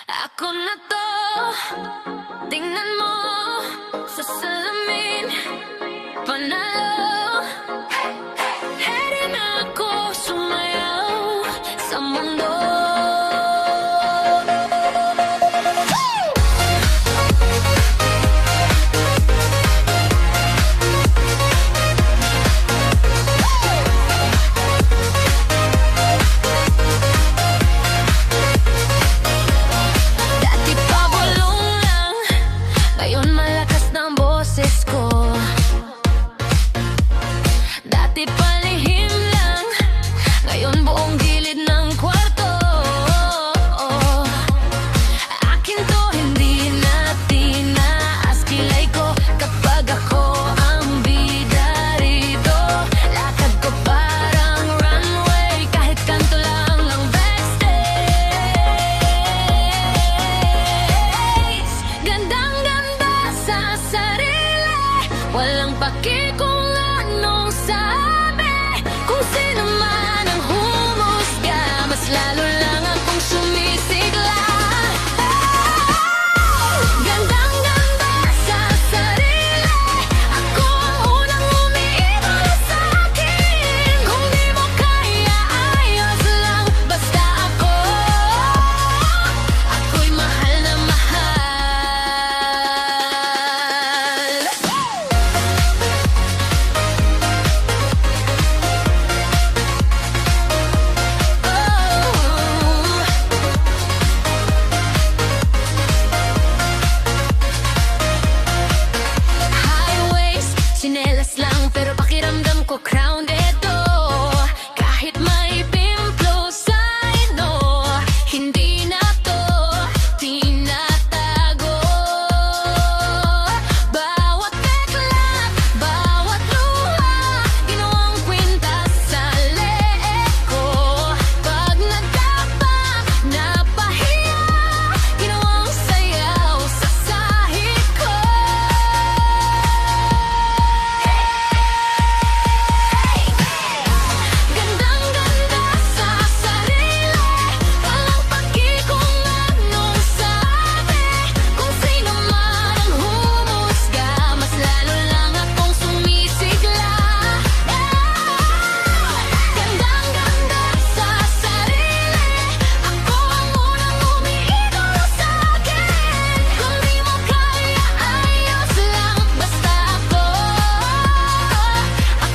Ako na to, tingnan mo sa salamin, panalo. Ready na ako sumayaw sa mundo. Dati palihim lang, ngayon buong gilid ng kwarto. Akin to, hindi na tinaas kilay ko kapag ako ang bida rito. Lakad ko parang runway, kahit kanto lang ng backstage. Gandang-ganda sa sarili, walang paki kung anong sabi. Kung sino man ang humusga, mas lalo lang akong sumisigla. Gandang-ganda sa sarili, ako ang unang umiidol sa akin. Kung di mo kaya, ayos lang, basta ako'y mahal na mahal. Sinelas lang pero pakiramdam ko crowned ito. Kahit may pimplos sa ino, hindi na to tinatago. Bawat peklat, bawat luha, ginawang kwintas sa leeg ko. Pag nagtapa, napahiya, ginawang sayaw sa sahig ko. Gandang-ganda sa sarili, walang paki kung anong sabi. Kung sino man ang humusga, mas lalo lang akong sumisigla. Gandang-ganda sa sarili, ako ang unang umiidol sa akin. Kung di mo kaya, ayos lang, basta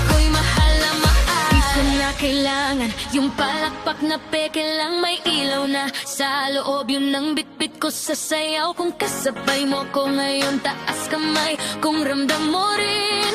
ako'y mahal na mahal. Di ko na kailangan yung palakpak na peke lang, may ilaw na sa loob, yun ang bitbit ko sa sayaw. Kung kasabay mo ko ngayon, taas kamay, kung ramdam mo rin